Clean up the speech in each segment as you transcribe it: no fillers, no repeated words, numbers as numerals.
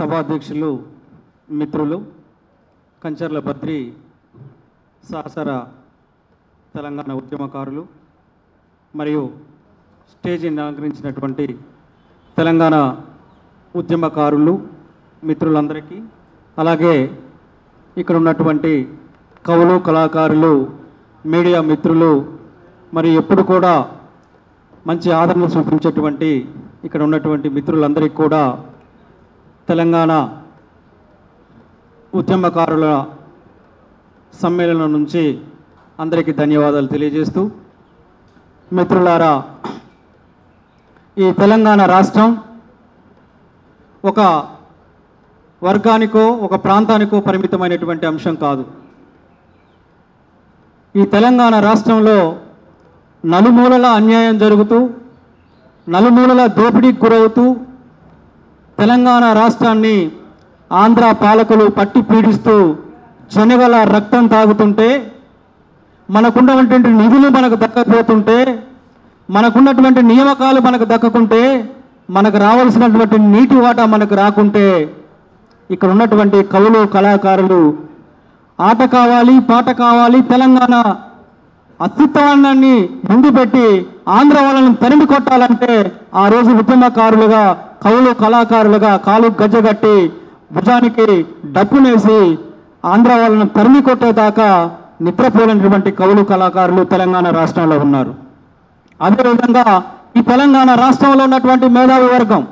సభాధ్యక్షులు మిత్రులు కంచర్ల బద్రి సహచర తెలంగాణ ఉద్యమకారులు మరియు స్టేజిని అలంకరించినటువంటి తెలంగాణ ఉద్యమకారులు మిత్రులందరికీ అలాగే ఇక్కడ ఉన్నటువంటి కవులు కళాకారులు మీడియా మిత్రులు మరియు ఎప్పుడు కూడా మంచి ఆదరణ చూపించేటువంటి ఇక్కడ ఉన్నటువంటి మిత్రులందరికీ కూడా తెలంగాణ ఉద్యమకారుల సమ్మేళనం నుంచి అందరికీ ధన్యవాదాలు తెలియజేస్తూ, మిత్రులారా, ఈ తెలంగాణ రాష్ట్రం ఒక వర్గానికో ఒక ప్రాంతానికో పరిమితమైనటువంటి అంశం కాదు. ఈ తెలంగాణ రాష్ట్రంలో నలుమూలల అన్యాయం జరుగుతూ నలుమూలల దోపిడీకి గురవుతూ తెలంగాణ రాష్ట్రాన్ని ఆంధ్ర పాలకులు పట్టి పీడిస్తూ జనగల రక్తం తాగుతుంటే, మనకున్నటువంటి నిధులు మనకు దక్కకపోతుంటే, మనకున్నటువంటి నియామకాలు మనకు దక్కకుంటే, మనకు రావాల్సినటువంటి నీటి వాటా మనకు రాకుంటే, ఇక్కడ ఉన్నటువంటి కవులు కళాకారులు ఆట కావాలి పాట కావాలి తెలంగాణ అస్తిత్వాన్ని ముందు పెట్టి ఆంధ్ర వాళ్ళను తరిమి కొట్టాలంటే ఆ రోజు ఉద్యమకారులుగా కవులు కళాకారులుగా కాలు గజ్జగట్టి భుజానికి డప్పునేసి ఆంధ్ర వాళ్ళను తరిమి కొట్టేదాకా నిద్రపోలేనటువంటి కవులు కళాకారులు తెలంగాణ రాష్ట్రంలో ఉన్నారు. అదేవిధంగా ఈ తెలంగాణ రాష్ట్రంలో ఉన్నటువంటి మేధావి వర్గం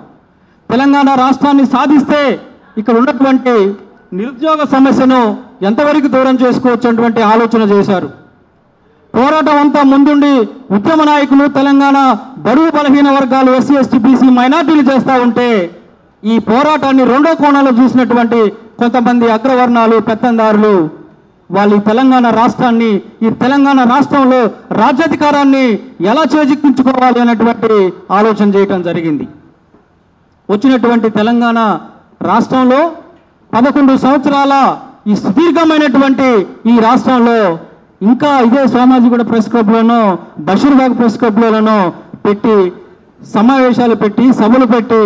తెలంగాణ రాష్ట్రాన్ని సాధిస్తే ఇక్కడ ఉన్నటువంటి నిరుద్యోగ సమస్యను ఎంతవరకు దూరం చేసుకోవచ్చు అటువంటి ఆలోచన చేశారు. పోరాటం అంతా ముందుండి ఉద్యమ నాయకులు తెలంగాణ బడుగు బలహీన వర్గాలు ఎస్సీ ఎస్టీ బీసీ మైనార్టీలు చేస్తూ ఉంటే ఈ పోరాటాన్ని రెండో కోణంలో చూసినటువంటి కొంతమంది అగ్రవర్ణాలు పెత్తందారులు వాళ్ళు ఈ తెలంగాణ రాష్ట్రాన్ని ఈ తెలంగాణ రాష్ట్రంలో రాజ్యాధికారాన్ని ఎలా చేజిక్కించుకోవాలి అనేటువంటి ఆలోచన చేయటం జరిగింది. వచ్చినటువంటి తెలంగాణ రాష్ట్రంలో 11 సంవత్సరాల ఈ సుదీర్ఘమైనటువంటి ఈ రాష్ట్రంలో ఇంకా ఇదే సామాజిక ప్రెస్ క్లబ్లోనో బషీర్బాగ్ ప్రెస్ క్లబ్లోనో పెట్టి సమావేశాలు పెట్టి సభలు పెట్టి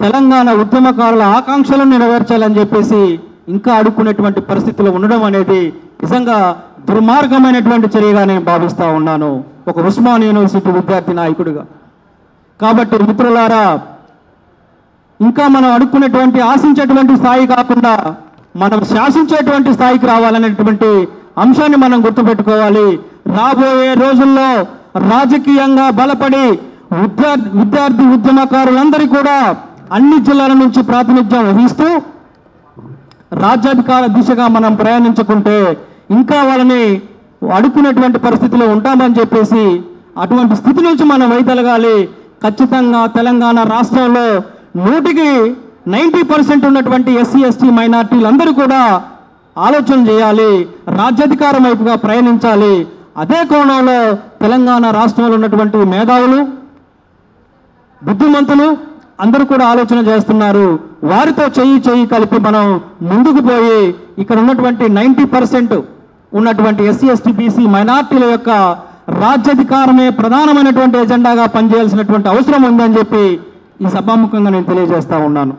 తెలంగాణ ఉద్యమకారుల ఆకాంక్షలను నెరవేర్చాలని చెప్పేసి ఇంకా అడుక్కునేటువంటి పరిస్థితులు ఉండడం అనేది నిజంగా దుర్మార్గమైనటువంటి చర్యగా నేను భావిస్తూ ఉన్నాను ఒక ఉస్మానియా యూనివర్సిటీ విద్యార్థి నాయకుడిగా. కాబట్టి మిత్రులారా, ఇంకా మనం అడుక్కునేటువంటి ఆశించేటువంటి స్థాయి కాకుండా మనం శాసించేటువంటి స్థాయికి రావాలనేటువంటి అంశాన్ని మనం గుర్తుపెట్టుకోవాలి. రాబోయే రోజుల్లో రాజకీయంగా బలపడి విద్యార్థి ఉద్యమకారులందరూ కూడా అన్ని జిల్లాల నుంచి ప్రాతినిధ్యం వహిస్తూ రాజ్యాధికార దిశగా మనం ప్రయాణించుకుంటే ఇంకా వాళ్ళని అడుక్కునేటువంటి పరిస్థితిలో ఉంటామని చెప్పేసి అటువంటి స్థితి నుంచి మనం వైదొలగాలి. ఖచ్చితంగా తెలంగాణ రాష్ట్రంలో 100కి 90% ఉన్నటువంటి ఎస్సీ ఎస్టీ మైనార్టీలందరూ కూడా ఆలోచన చేయాలి, రాజ్యాధికారం వైపుగా ప్రయాణించాలి. అదే కోణంలో తెలంగాణ రాష్ట్రంలో ఉన్నటువంటి మేధావులు బుద్ధిమంతులు అందరూ కూడా ఆలోచన చేస్తున్నారు. వారితో చెయ్యి కలిపి మనం ముందుకు పోయి ఇక్కడ ఉన్నటువంటి 90% ఉన్నటువంటి ఎస్సీ ఎస్టీ బీసీ మైనార్టీల యొక్క రాజ్యాధికారమే ప్రధానమైనటువంటి ఎజెండాగా పనిచేయాల్సినటువంటి అవసరం ఉందని చెప్పి ఈ సభాముఖంగా నేను తెలియజేస్తా ఉన్నాను.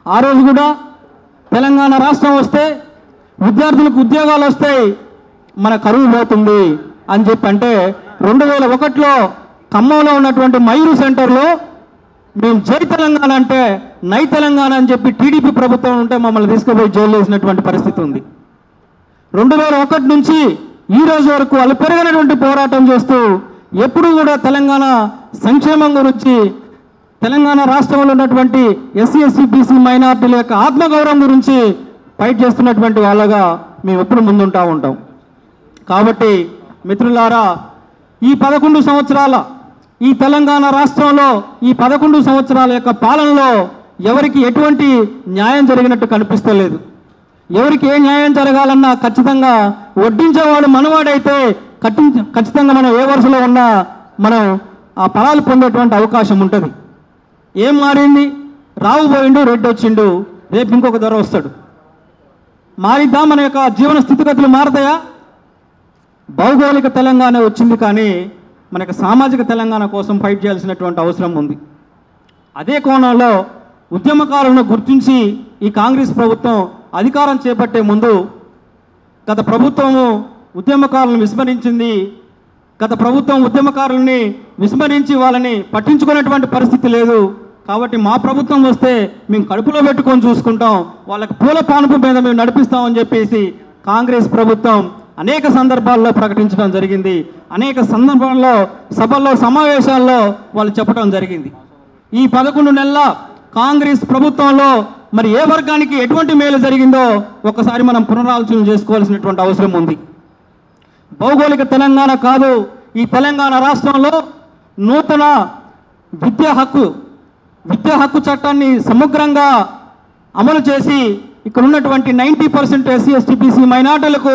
ఆ రోజు కూడా తెలంగాణ రాష్ట్రం వస్తే విద్యార్థులకు ఉద్యోగాలు వస్తాయి, మన కరువు పోతుంది అని చెప్పి అంటే 2001లో ఖమ్మంలో ఉన్నటువంటి మయూరు సెంటర్లో మేము జై తెలంగాణ అంటే నై తెలంగాణ అని చెప్పి టీడీపీ ప్రభుత్వం ఉంటే మమ్మల్ని తీసుకుపోయి జైలు వేసినటువంటి పరిస్థితి ఉంది. 2001 నుంచి ఈ రోజు వరకు వాళ్ళు పెరగనటువంటి పోరాటం చేస్తూ ఎప్పుడు కూడా తెలంగాణ సంక్షేమం గురించి తెలంగాణ రాష్ట్రంలో ఉన్నటువంటి ఎస్సీ ఎస్సీ బీసీ మైనార్టీల యొక్క ఆత్మగౌరవం గురించి ఫైట్ చేస్తున్నటువంటి వాళ్ళగా మేము ఎప్పుడు ముందుంటూ ఉంటాం. కాబట్టి మిత్రులారా, ఈ 11 సంవత్సరాల ఈ తెలంగాణ రాష్ట్రంలో ఈ 11 సంవత్సరాల యొక్క పాలనలో ఎవరికి ఎటువంటి న్యాయం జరిగినట్టు కనిపిస్తలేదు. ఎవరికి ఏ న్యాయం జరగాలన్నా ఖచ్చితంగా వడ్డించేవాడు మనవాడైతే ఖచ్చితంగా మనం ఏ వరుసలో ఉన్నా మనం ఆ ఫలాలు పొందేటువంటి అవకాశం ఉంటుంది. ఏం మారింది? రావు పోయిండు, రెడ్డి వచ్చిండు, రేపు ఇంకొక ధర వస్తాడు. మారిద్దా? మన యొక్క జీవన స్థితిగతులు మారతాయా? భౌగోళిక తెలంగాణ వచ్చింది కానీ మనకు సామాజిక తెలంగాణ కోసం ఫైట్ చేయాల్సినటువంటి అవసరం ఉంది. అదే కోణంలో ఉద్యమకారులను గుర్తించి ఈ కాంగ్రెస్ ప్రభుత్వం అధికారం చేపట్టే ముందు గత ప్రభుత్వము ఉద్యమకారులను విస్మరించింది. గత ప్రభుత్వం ఉద్యమకారులని విస్మరించి వాళ్ళని పట్టించుకునేటువంటి పరిస్థితి లేదు. కాబట్టి మా ప్రభుత్వం వస్తే మేము కడుపులో పెట్టుకొని చూసుకుంటాం, వాళ్ళకి పూల పానుపు మీద మేము నడిపిస్తామని చెప్పేసి కాంగ్రెస్ ప్రభుత్వం అనేక సందర్భాల్లో ప్రకటించడం జరిగింది. అనేక సందర్భాల్లో సభల్లో సమావేశాల్లో వాళ్ళు చెప్పడం జరిగింది. ఈ 11 నెలల కాంగ్రెస్ ప్రభుత్వంలో మరి ఏ వర్గానికి ఎటువంటి మేలు జరిగిందో ఒకసారి మనం పునరాలోచన చేసుకోవాల్సినటువంటి అవసరం ఉంది. భౌగోళిక తెలంగాణ కాదు, ఈ తెలంగాణ రాష్ట్రంలో నూతన విద్యా హక్కు చట్టాన్ని సమగ్రంగా అమలు చేసి ఇక్కడ ఉన్నటువంటి 90% ఎస్సీ ఎస్టీ బీసీ మైనార్టీలకు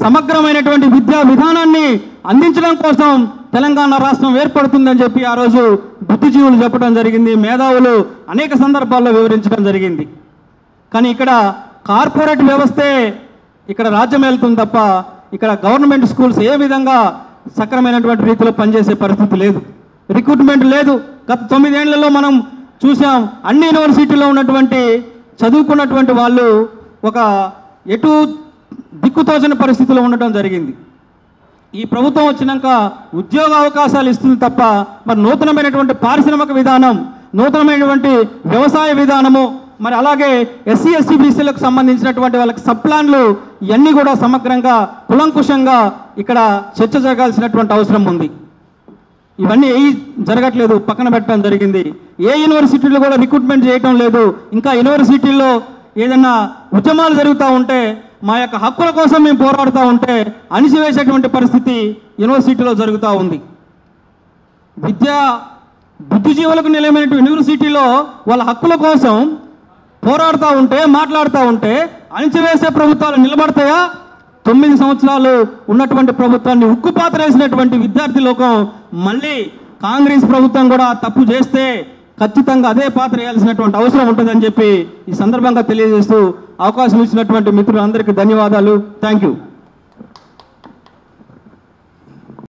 సమగ్రమైనటువంటి విద్యా విధానాన్ని అందించడం కోసం తెలంగాణ రాష్ట్రం ఏర్పడుతుందని చెప్పి ఆ రోజు బుద్ధిజీవులు చెప్పడం జరిగింది, మేధావులు అనేక సందర్భాల్లో వివరించడం జరిగింది. కానీ ఇక్కడ కార్పొరేట్ వ్యవస్థే ఇక్కడ రాజ్యం వెళ్తుంది తప్ప ఇక్కడ గవర్నమెంట్ స్కూల్స్ ఏ విధంగా సక్రమైనటువంటి రీతిలో పనిచేసే పరిస్థితి లేదు, రిక్రూట్మెంట్ లేదు. గత 9 ఏళ్లలో మనం చూసాం, అన్ని యూనివర్సిటీలో ఉన్నటువంటి చదువుకున్నటువంటి వాళ్ళు ఒక ఎటు దిక్కుతోచని పరిస్థితిలో ఉండటం జరిగింది. ఈ ప్రభుత్వం వచ్చినాక ఉద్యోగ అవకాశాలు ఇస్తుంది తప్ప మరి నూతనమైనటువంటి పారిశ్రామిక విధానం, నూతనమైనటువంటి వ్యవసాయ విధానము, మరి అలాగే ఎస్సీ ఎస్టీ బీసీలకు సంబంధించినటువంటి వాళ్ళకి సబ్ ప్లాన్లు ఇవన్నీ కూడా సమగ్రంగా కులంకుశంగా ఇక్కడ చర్చ జరగాల్సినటువంటి అవసరం ఉంది. ఇవన్నీ జరగట్లేదు, పక్కన పెట్టడం జరిగింది. ఏ యూనివర్సిటీలో కూడా రిక్రూట్మెంట్ చేయటం లేదు. ఇంకా యూనివర్సిటీల్లో ఏదైనా ఉద్యమాలు జరుగుతూ ఉంటే, మా యొక్క హక్కుల కోసం మేము పోరాడుతూ ఉంటే అణిచివేసేటువంటి పరిస్థితి యూనివర్సిటీలో జరుగుతూ ఉంది. బుద్ధిజీవులకు నిలయమైన యూనివర్సిటీలో వాళ్ళ హక్కుల కోసం పోరాడుతూ ఉంటే, మాట్లాడుతూ ఉంటే అణిచివేసే ప్రభుత్వాలు నిలబడతాయా? 9 సంవత్సరాలు ఉన్నటువంటి ప్రభుత్వాన్ని ఉక్కుపాతరేసినటువంటి విద్యార్థి లోకం మళ్ళీ కాంగ్రెస్ ప్రభుత్వం కూడా తప్పు చేస్తే ఖచ్చితంగా అదే పాత్ర వేయాల్సినటువంటి అవసరం ఉంటుందని చెప్పి ఈ సందర్భంగా తెలియజేస్తూ అవకాశం ఇచ్చినటువంటి మిత్రులందరికీ ధన్యవాదాలు. Thank you.